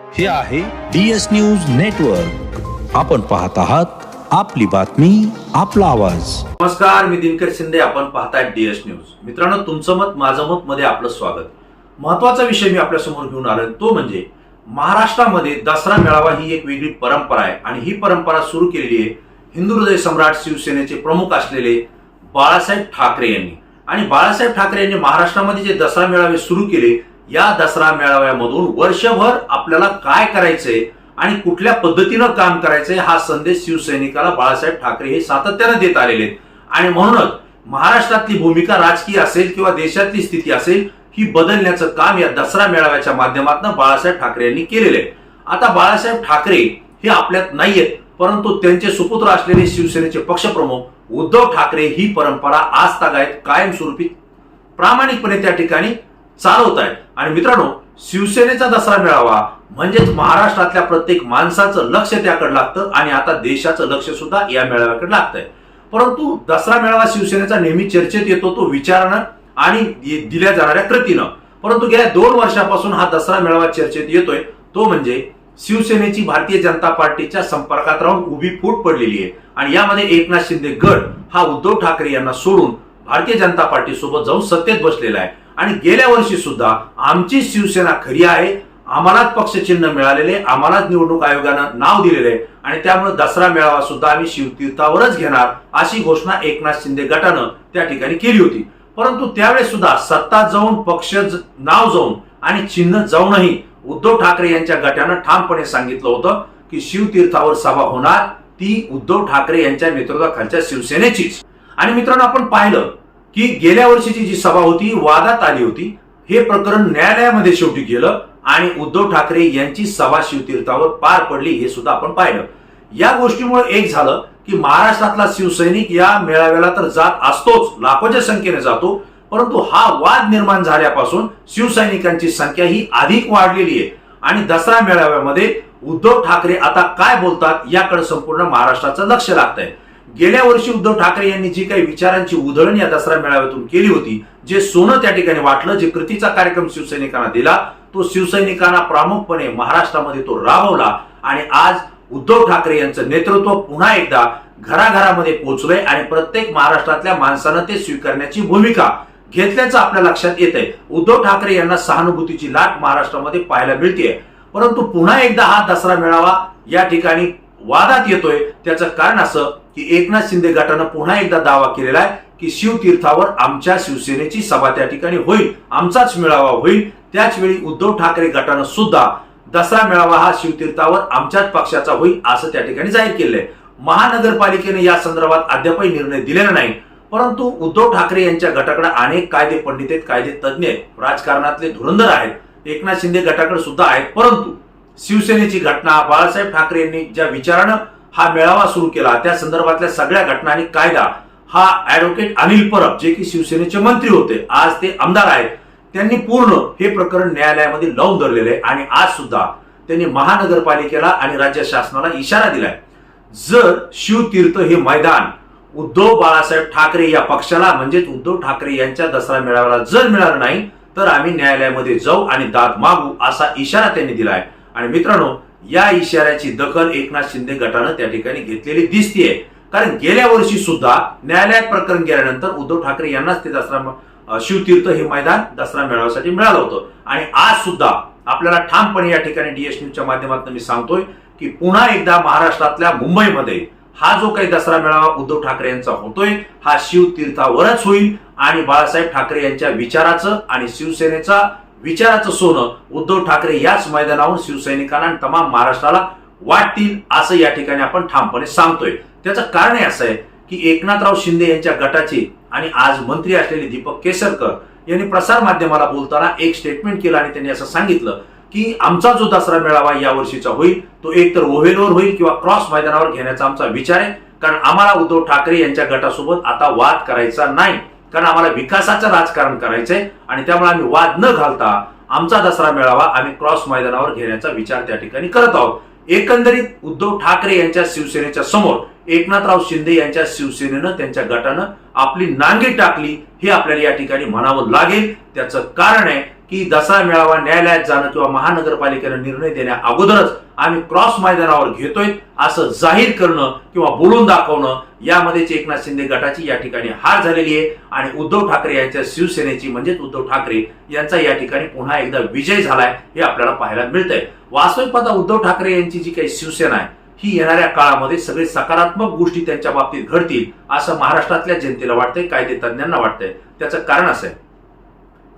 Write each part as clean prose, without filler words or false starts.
हे आहे DS news network. आपण पाहत आहात आपली बातमी आपला आवाज. नमस्कार, मी दिनकर शिंदे. आपण पाहताय DS न्यूज. मित्रांनो, तुमचं मत माझं मत मध्ये आपलं स्वागत. महत्वाचा विषय मी आपल्या समोर घेऊन आलोय, तो म्हणजे महाराष्ट्रामध्ये दसरा मेळावा ही एक वेगळी परंपरा आहे आणि ही परंपरा सुरू केलेली आहे हिंदू हृदय सम्राट शिवसेनेचे प्रमुख असलेले बाळासाहेब ठाकरे यांनी. आणि बाळासाहेब ठाकरे यांनी महाराष्ट्रामध्ये जे दसरा मेळावे सुरू केले, या दसरा मेळाव्यामधून वर्षभर आपल्याला काय करायचंय आणि कुठल्या पद्धतीनं काम करायचंय हा संदेश शिवसैनिकाला बाळासाहेब ठाकरे हे सातत्याने देत आलेले आहेत. आणि म्हणूनच महाराष्ट्रातली भूमिका राजकीय असेल किंवा देशातली स्थिती असेल ही बदलण्याचं काम या दसरा मेळाव्याच्या माध्यमातून बाळासाहेब ठाकरे यांनी केलेले आहे. आता बाळासाहेब ठाकरे हे आपल्यात नाहीयेत, परंतु त्यांचे सुपुत्र असलेले शिवसेनेचे पक्षप्रमुख उद्धव ठाकरे ही परंपरा आज तागायत कायमस्वरूपी प्रामाणिकपणे त्या ठिकाणी चालवत आहेत. आणि मित्रांनो, शिवसेनेचा दसरा मेळावा म्हणजेच महाराष्ट्रातल्या प्रत्येक माणसाचं लक्ष त्याकडे लागतं आणि आता देशाचं लक्ष सुद्धा या मेळाव्याकडे लागतंय. परंतु दसरा मेळावा शिवसेनेचा नेहमी चर्चेत येतो, तो विचारानं आणि दिल्या जाणाऱ्या कृतीनं. परंतु गेल्या 2 वर्षापासून हा दसरा मेळावा चर्चेत येतोय, तो म्हणजे शिवसेनेची भारतीय जनता पार्टीच्या संपर्कात राहून उभी फूट पडलेली आहे. आणि यामध्ये एकनाथ शिंदे गट हा उद्धव ठाकरे यांना सोडून भारतीय जनता पार्टी सोबत जाऊन सत्तेत बसलेला आहे. आणि गेल्या वर्षी सुद्धा आमची शिवसेना खरी आहे, आम्हालाच पक्षचिन्ह मिळालेले, आम्हालाच निवडणूक आयोगानं नाव दिलेले आहे आणि त्यामुळे दसरा मेळावा सुद्धा आम्ही शिवतीर्थावरच घेणार अशी घोषणा एकनाथ शिंदे गटानं त्या ठिकाणी केली होती. परंतु त्यावेळेस सुद्धा सत्ता जाऊन, पक्ष नाव जाऊन आणि चिन्ह जाऊनही उद्धव ठाकरे यांच्या गटानं ठामपणे सांगितलं होतं की शिवतीर्थावर सभा होणार ती उद्धव ठाकरे यांच्या नेतृत्वाखालच्या शिवसेनेचीच. आणि मित्रांनो, आपण पाहिलं की गेल्या वर्षीची जी सभा होती वादात आली होती. हे प्रकरण न्यायालयामध्ये शेवटी गेलं आणि उद्धव ठाकरे यांची सभा शिवतीर्थावर पार पडली, हे सुद्धा आपण पाहिलं. या गोष्टीमुळे एक झालं की महाराष्ट्रातला शिवसैनिक या मेळाव्याला तर जात असतोच, लाखोच्या संख्येने जातो, परंतु हा वाद निर्माण झाल्यापासून शिवसैनिकांची संख्या ही अधिक वाढलेली आहे. आणि दसरा मेळाव्यामध्ये उद्धव ठाकरे आता काय बोलतात याकडे संपूर्ण महाराष्ट्राचं लक्ष लागतंय. गेल्या वर्षी उद्धव ठाकरे यांनी जी काही विचारांची उधळण या दसरा मेळाव्यातून केली होती, जे सोनं त्या ठिकाणी वाटलं, जे कृतीचा कार्यक्रम शिवसैनिकांना दिला, तो शिवसैनिकांना प्रामुख्याने महाराष्ट्रामध्ये तो राबवला. आणि आज उद्धव ठाकरे यांचं नेतृत्व पुन्हा एकदा घराघरामध्ये पोहोचलंय आणि प्रत्येक महाराष्ट्रातल्या माणसानं ते स्वीकारण्याची भूमिका घेतल्याचं आपल्या लक्षात येत आहे. उद्धव ठाकरे यांना सहानुभूतीची लाट महाराष्ट्रामध्ये पाहायला मिळतेय. परंतु पुन्हा एकदा हा दसरा मेळावा या ठिकाणी वादात येतोय. त्याचं कारण असं की एकनाथ शिंदे गटानं पुन्हा एकदा दावा केलेला आहे की शिवतीर्थावर आमच्या शिवसेनेची सभा त्या ठिकाणी होईल, आमचाच मेळावा होईल. त्याच वेळी उद्धव ठाकरे गटानं सुद्धा दसरा मेळावा हा शिवतीर्थावर आमच्याच पक्षाचा होईल असं त्या ठिकाणी जाहीर केलंय. महानगरपालिकेने या संदर्भात अद्यापही निर्णय दिलेला नाही, परंतु उद्धव ठाकरे यांच्या गटाकडे अनेक कायदे पंडित आहेत, कायदे तज्ञ आहेत, राजकारणातले धुरंधर आहेत, एकनाथ शिंदे गटाकडे सुद्धा आहेत. परंतु शिवसेनेची घटना, बाळासाहेब ठाकरे यांनी ज्या विचारानं हा मेळावा सुरू केला त्या संदर्भातल्या सगळ्या घटना आणि कायदा हा ऍडव्होकेट अनिल परब, जे की शिवसेनेचे मंत्री होते, आज ते आमदार आहेत, त्यांनी पूर्ण हे प्रकरण न्यायालयामध्ये लावून धरलेले आहे. आणि आज सुद्धा त्यांनी महानगरपालिकेला आणि राज्य शासनाला इशारा दिलाय, जर शिवतीर्थ हे मैदान उद्धव बाळासाहेब ठाकरे या पक्षाला म्हणजेच उद्धव ठाकरे यांच्या दसरा मेळाव्याला जर मिळालं नाही तर आम्ही न्यायालयामध्ये जाऊ आणि दाद मागू असा इशारा त्यांनी दिलाय. आणि मित्रांनो, या इशाऱ्याची दखल एकनाथ शिंदे गटानं त्या ठिकाणी घेतलेली दिसतीये. कारण गेल्या वर्षी सुद्धा न्यायालयात प्रकरण गेल्यानंतर उद्धव ठाकरे यांनाच ते दसरा शिवतीर्थ हे मैदान दसरा मेळाव्यासाठी मिळालं होतं. आणि आज सुद्धा आपल्याला ठामपणे या ठिकाणी DS न्यूजच्या माध्यमातून मी सांगतोय की पुन्हा एकदा महाराष्ट्रातल्या मुंबईमध्ये हा जो काही दसरा मेळावा उद्धव ठाकरे यांचा होतोय हा शिवतीर्थावरच होईल. आणि बाळासाहेब ठाकरे यांच्या विचाराचं आणि शिवसेनेचा विचाराचं सोनं उद्धव ठाकरे याच मैदानावर शिवसैनिकांना आणि तमाम महाराष्ट्राला वाटतील असं या ठिकाणी आपण ठामपणे सांगतोय. त्याचं कारण असं आहे की एकनाथराव शिंदे यांच्या गटाचे आणि आज मंत्री असलेले दीपक केसरकर यांनी प्रसार माध्यमाला बोलताना एक स्टेटमेंट केलं आणि त्यांनी असं सांगितलं की आमचा जो दसरा मेळावा या वर्षीचा होईल तो एकतर ओव्हेलवर होईल किंवा क्रॉस मैदानावर घेण्याचा आमचा विचार आहे. कारण आम्हाला उद्धव ठाकरे यांच्या गटासोबत आता वाद करायचा नाही, कारण आम्हाला विकासाचं राजकारण करायचंय आणि त्यामुळे आम्ही वाद न घालता आमचा दसरा मेळावा आम्ही क्रॉस मैदानावर घेण्याचा विचार त्या ठिकाणी करत आहोत. एकंदरीत उद्धव ठाकरे यांच्या शिवसेनेच्या समोर एकनाथराव शिंदे यांच्या शिवसेनेनं त्यांच्या गटानं आपली नांगी टाकली हे आपल्याला या ठिकाणी म्हणावं लागेल. त्याचं कारण आहे की दसरा मेळावा न्यायालयात जाणं किंवा महानगरपालिकेनं निर्णय देण्या अगोदरच आम्ही क्रॉस मैदानावर घेतोय असं जाहीर करणं किंवा बोलून दाखवणं, यामध्येच एकनाथ शिंदे गटाची या ठिकाणी हार झालेली आहे आणि उद्धव ठाकरे यांच्या शिवसेनेची म्हणजेच उद्धव ठाकरे यांचा या ठिकाणी पुन्हा एकदा विजय झालाय हे आपल्याला पाहायला मिळतंय. वास्तविक पाहता उद्धव ठाकरे यांची जी काही शिवसेना आहे ही येणाऱ्या काळामध्ये सगळे सकारात्मक गोष्टी त्यांच्या बाबतीत घडतील असं महाराष्ट्रातल्या जनतेला वाटतंय, कायदे तज्ञांना वाटतंय. त्याचं कारण असं आहे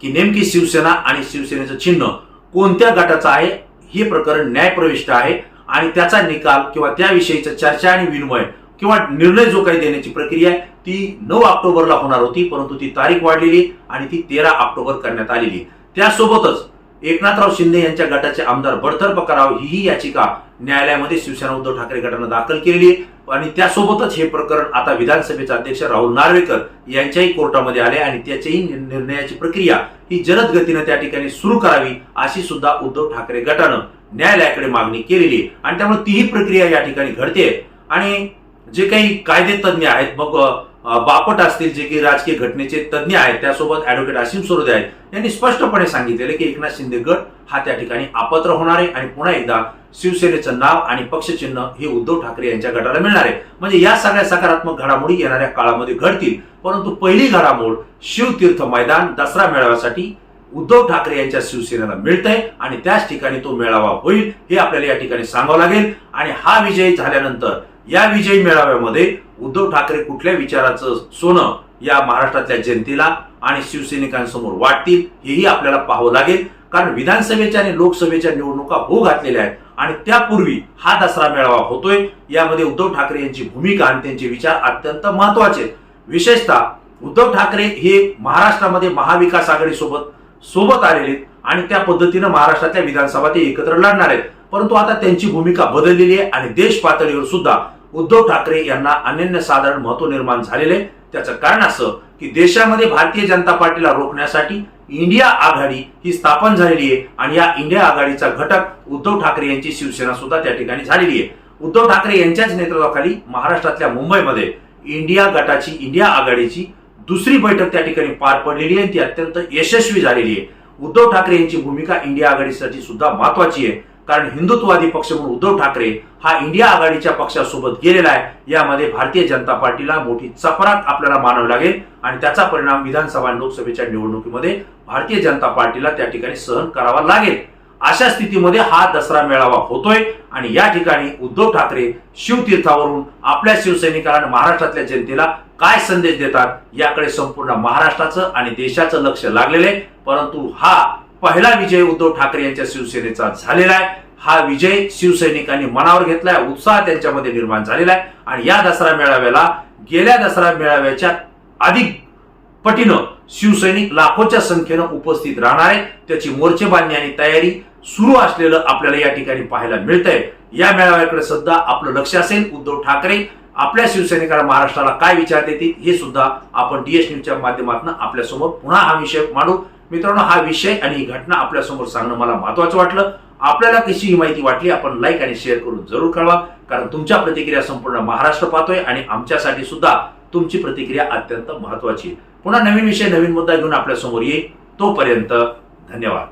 की नेमकी शिवसेना आणि शिवसेनेचं चिन्ह कोणत्या गटाचं आहे हे प्रकरण न्यायप्रविष्ट आहे आणि त्याचा निकाल किंवा त्याविषयीचं चर्चा आणि विनिमय किंवा निर्णय जो काही देण्याची प्रक्रिया आहे ती 9 ऑक्टोबरला होणार होती, परंतु ती तारीख वाढलेली आणि ती 13 ऑक्टोबर करण्यात आलेली. त्यासोबतच एकनाथराव शिंदे यांच्या गटाचे आमदार बडतर्फ करावं ही याचिका न्यायालयामध्ये शिवसेना उद्धव ठाकरे गटानं दाखल केलेली आहे आणि त्यासोबतच हे प्रकरण आता विधानसभेचे अध्यक्ष राहुल नार्वेकर यांच्याही कोर्टामध्ये आले आणि त्याच्याही निर्णयाची प्रक्रिया ही जलद गतीने त्या ठिकाणी सुरू करावी अशी सुद्धा उद्धव ठाकरे गटानं न्यायालयाकडे मागणी केलेली आहे आणि त्यामुळे तीही प्रक्रिया या ठिकाणी घडते. आणि जे काही कायदे तज्ञ आहेत, मग बापट असतील, जे काही राजकीय घटनेचे तज्ञ आहेत, त्यासोबत ऍडव्होकेट असीम सरोदे आहेत, यांनी स्पष्टपणे सांगितलेले की एकनाथ शिंदे गट हा त्या ठिकाणी अपात्र होणार आहे आणि पुन्हा एकदा शिवसेनेचं नाव आणि पक्षचिन्ह हे उद्धव ठाकरे यांच्या गटाला मिळणार आहे. म्हणजे या सगळ्या सकारात्मक घडामोडी येणाऱ्या काळामध्ये घडतील. परंतु पहिली घडामोड शिवतीर्थ मैदान दसरा मेळाव्यासाठी उद्धव ठाकरे यांच्या शिवसेनेला मिळतंय आणि त्याच ठिकाणी तो मेळावा होईल हे आपल्याला या ठिकाणी सांगावं लागेल. आणि हा विजय झाल्यानंतर या विजयी मेळाव्यामध्ये उद्धव ठाकरे कुठल्या विचाराचं सोनं या महाराष्ट्रातल्या जनतेला आणि शिवसैनिकांसमोर वाटतील हेही आपल्याला पाहावं लागेल. कारण विधानसभेच्या आणि लोकसभेच्या निवडणुका होऊ घातलेल्या आहेत आणि त्यापूर्वी हा दसरा मेळावा होतोय. यामध्ये उद्धव ठाकरे यांची भूमिका आणि त्यांचे विचार अत्यंत महत्वाचे आहेत. विशेषतः उद्धव ठाकरे हे महाराष्ट्रामध्ये महाविकास आघाडी सोबत आलेले आणि त्या पद्धतीनं महाराष्ट्रातल्या विधानसभा ते एकत्र लढणार आहेत. परंतु आता त्यांची भूमिका बदललेली आहे आणि देश पातळीवर सुद्धा उद्धव ठाकरे यांना अनन्यसाधारण महत्व निर्माण झालेले आहे. त्याचं कारण असं की देशामध्ये भारतीय जनता पार्टीला रोखण्यासाठी इंडिया आघाडी ही स्थापन झालेली आहे आणि या इंडिया आघाडीचा घटक उद्धव ठाकरे यांची शिवसेना सुद्धा त्या ठिकाणी झालेली आहे. उद्धव ठाकरे यांच्याच नेतृत्वाखाली महाराष्ट्रातल्या मुंबईमध्ये इंडिया आघाडीची दुसरी बैठक त्या ठिकाणी पार पडलेली आहे. ती अत्यंत यशस्वी झालेली आहे. उद्धव ठाकरे यांची भूमिका इंडिया आघाडीसाठी सुद्धा महत्वाची आहे. कारण हिंदुत्ववादी पक्ष म्हणून उद्धव ठाकरे हा इंडिया आघाडीच्या पक्षासोबत गेलेला आहे. यामध्ये भारतीय जनता पार्टीला मोठी चपराक आपल्याला मानावी लागेल आणि त्याचा परिणाम विधानसभा आणि लोकसभेच्या निवडणुकीमध्ये भारतीय जनता पार्टीला त्या ठिकाणी सहन करावा लागेल. अशा स्थितीमध्ये हा दसरा मेळावा होतोय आणि या ठिकाणी उद्धव ठाकरे शिवतीर्थावरून आपल्या शिवसैनिकांना आणि महाराष्ट्रातल्या जनतेला काय संदेश देतात याकडे संपूर्ण महाराष्ट्राचं आणि देशाचं लक्ष लागलेलं आहे. परंतु हा पहिला विजय उद्धव ठाकरे यांच्या शिवसेनेचा झालेला आहे. हा विजय शिवसैनिकांनी मनावर घेतलाय, उत्साह त्यांच्यामध्ये निर्माण झालेला आहे आणि या दसरा मेळाव्याला गेल्या दसरा मेळाव्याच्या अधिक पटीनं शिवसैनिक लाखोच्या संख्येनं उपस्थित राहणार आहे. त्याची मोर्चेबांधणी आणि तयारी सुरू असलेलं आपल्याला या ठिकाणी पाहायला मिळतंय. या मेळाव्याकडे सुद्धा आपलं लक्ष असेल. उद्धव ठाकरे आपल्या शिवसैनिकांना महाराष्ट्राला काय विचार देतील हे सुद्धा आपण डीएस न्यूजच्या माध्यमातून आपल्यासमोर पुन्हा हा विषय मांडू. मित्रांनो, हा विषय आणि ही घटना आपल्यासमोर सांगणं मला महत्वाचं वाटलं. आपल्याला कशी ही माहिती वाटली आपण लाईक आणि शेअर करून जरूर कळवा. कारण तुमच्या प्रतिक्रिया संपूर्ण महाराष्ट्र पाहतोय आणि आमच्यासाठी सुद्धा तुमची प्रतिक्रिया अत्यंत महत्वाची आहे. पुन्हा नवीन विषय नवीन मुद्दा घेऊन आपल्यासमोर येईल. तोपर्यंत धन्यवाद.